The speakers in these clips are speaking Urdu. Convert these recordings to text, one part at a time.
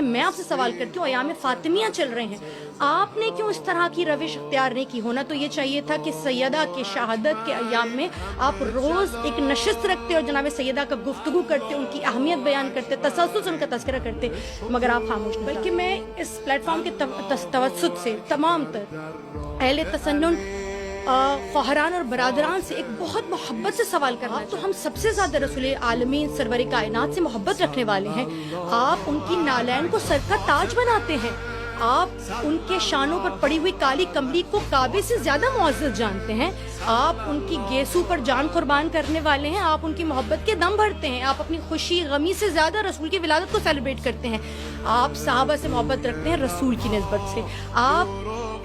میں آپ سے سوال کرتی ہوں، ایام فاطمیہ چل رہے ہیں، آپ نے کیوں اس طرح کی روش اختیار نہیں کی؟ ہونا تو یہ چاہیے تھا کہ سیدہ کے شہادت کے ایام میں آپ روز ایک نشست رکھتے اور جناب سیدہ کا گفتگو کرتے، ان کی اہمیت بیان کرتے، تسلسل ان کا تذکرہ کرتے، مگر آپ خاموش نہیں۔ بلکہ میں اس پلیٹ فارم کے توسط سے تمام تر اہل تسنن خواہران اور برادران سے ایک بہت محبت سے سوال کرنا ہے۔ تو ہم سب سے زیادہ رسول عالمین سرور کائنات سے محبت رکھنے والے ہیں، آپ ان کی نالین کو سر کا تاج بناتے ہیں، آپ ان کے شانوں پر پڑی ہوئی کالی کملی کو کعبے سے زیادہ معزز جانتے ہیں، آپ ان کی گیسو پر جان قربان کرنے والے ہیں، آپ ان کی محبت کے دم بھرتے ہیں، آپ اپنی خوشی غمی سے زیادہ رسول کی ولادت کو سیلیبریٹ کرتے ہیں، آپ صحابہ سے محبت رکھتے ہیں رسول کی نسبت سے، آپ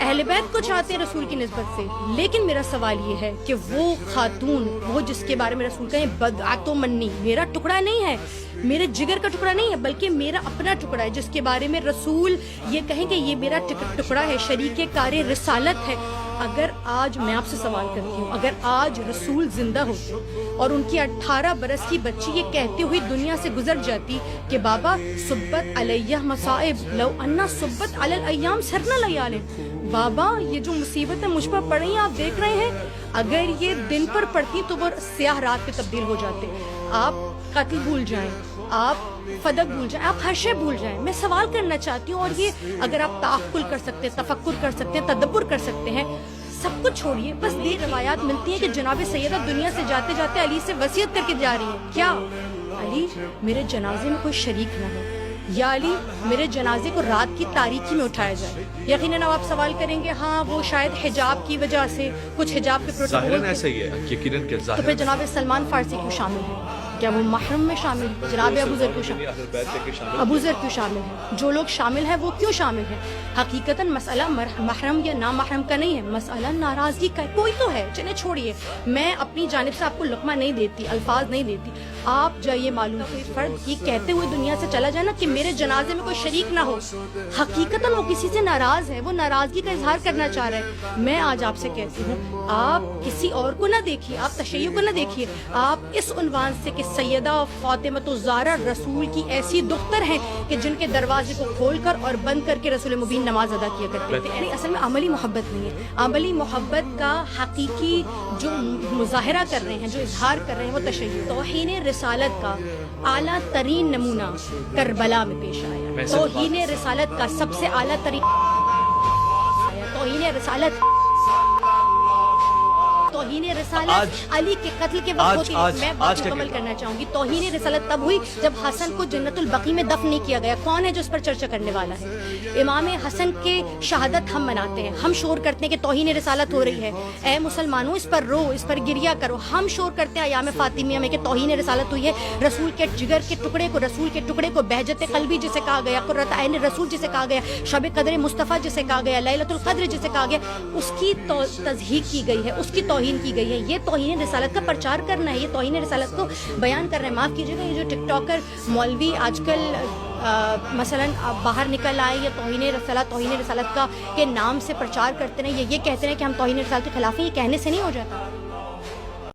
اہل بیت کو چاہتے ہیں رسول کی نسبت سے۔ لیکن میرا سوال یہ ہے کہ وہ خاتون، وہ جس کے بارے میں رسول کہیں بدعت و منی، میرا ٹکڑا نہیں ہے، میرے جگر کا ٹکڑا نہیں ہے، بلکہ میرا اپنا ٹکڑا ہے، جس کے بارے میں رسول یہ کہیں کہ یہ میرا ٹکڑا ہے، شریک کار رسالت ہے۔ اگر آج میں آپ سے سوال کرتی ہوں، اگر آج رسول زندہ ہوتے اور ان کی 18 برس کی بچی یہ کہتے ہوئی دنیا سے گزر جاتی کہ بابا صبت علیہ مصائب لو انا صبت علی الایام سرنا لیال، بابا یہ جو مصیبتیں مجھ پر پڑ رہی ہیں آپ دیکھ رہے ہیں، اگر یہ دن پر پڑتی تو وہ سیاہ رات پہ تبدیل ہو جاتے۔ آپ قتل بھول جائیں، آپ فدق بھول جائیں، آپ ہر شے بھول جائیں۔ میں سوال کرنا چاہتی ہوں، اور یہ اگر آپ تعقل کر سکتے ہیں، تفکر کر سکتے ہیں، تدبر کر سکتے ہیں، سب کچھ چھوڑیے، بس یہ روایات ملتی ہیں کہ جناب سیدہ دنیا سے جاتے جاتے علی سے وصیت کر کے جا رہی ہیں، کیا علی میرے جنازے میں کوئی شریک نہ ہو، یا علی میرے جنازے کو رات کی تاریکی میں اٹھایا جائے۔ یقیناً آپ سوال کریں گے ہاں وہ شاید حجاب کی وجہ سے کچھ حجاب کے ظاہراً ایسا ہی ہے، یقیناً کہ تو پھر جناب سلمان فارسی کیوں شامل ہے؟ کیا وہ محرم میں شامل ہے؟ جناب ابو ذر کیوں شامل ہے؟ جو لوگ شامل ہیں وہ کیوں شامل ہیں؟ حقیقتاً مسئلہ محرم یا نامحرم کا نہیں ہے، مسئلہ ناراضگی کا ہے، کوئی تو ہے، چلے چھوڑیے، میں اپنی جانب سے آپ کو لقمہ نہیں دیتی، الفاظ نہیں دیتی، آپ جائیے معلوم کوئی فرد یہ کہتے ہوئے دنیا سے چلا جائے نا کہ میرے جنازے میں کوئی شریک نہ ہو، حقیقتاً وہ کسی سے ناراض ہے، وہ ناراضگی کا اظہار کرنا چاہ رہے ہیں۔ میں آج آپ سے کہتی ہوں، آپ کسی اور کو نہ دیکھیے، آپ تشیع کو نہ دیکھیے، آپ اس عنوان سے کہ سیدہ فاطمہ الزہرا رسول کی ایسی دختر ہیں کہ جن کے دروازے کو کھول کر اور بند کر کے رسول مبین نماز ادا کیا کرتے تھے۔ یعنی اصل میں عملی محبت نہیں ہے، عملی محبت کا حقیقی جو مظاہرہ کر رہے ہیں، جو اظہار کر رہے ہیں، وہ تشیع۔ توہین رسالت کا اعلیٰ ترین نمونہ کربلا میں پیش آیا، توہین رسالت کا سب سے اعلیٰ ترین توہین رسالت علی کے قتل کے وقت ہوتی ہے۔ میں بات مکمل کرنا چاہوں گی، توہین رسالت تب ہوئی جب حسن کو جنت البقیع میں دفن نہیں کیا گیا۔ کون ہے جو اس پر چرچا کرنے والا ہے؟ امام حسن کے شہادت ہم مناتے ہیں، ہم شور کرتے ہیں کہ توہین رسالت ہو رہی ہے، اے مسلمانوں اس پر رو، اس پر گریہ کرو۔ ہم شور کرتے ہیں ایام فاطمیہ میں کہ توہین رسالت ہوئی ہے، رسول کے جگر کے ٹکڑے کو، رسول کے ٹکڑے کو بہجت قلبی جسے کہا گیا، قرۃ عین رسول جسے کہا گیا، شب قدر مصطفیٰ جسے کہا گیا، لیلۃ القدر جسے کہا گیا، اس کی تضحیق کی گئی ہے، اس کی توہین کی گئی ہے۔ یہ توہین رسالت کا پرچار کرنا ہے، یہ توہین رسالت کو بیان کرنا ہے۔ معاف کیجیے گا، یہ جو ٹک ٹاکر مولوی آج کل مثلاً باہر نکل آئے یا توہین رسالت کا کے نام سے پرچار کرتے ہیں، یہ کہتے ہیں کہ ہم توہین رسالت کے خلاف ہیں، یہ کہنے سے نہیں ہو جاتا۔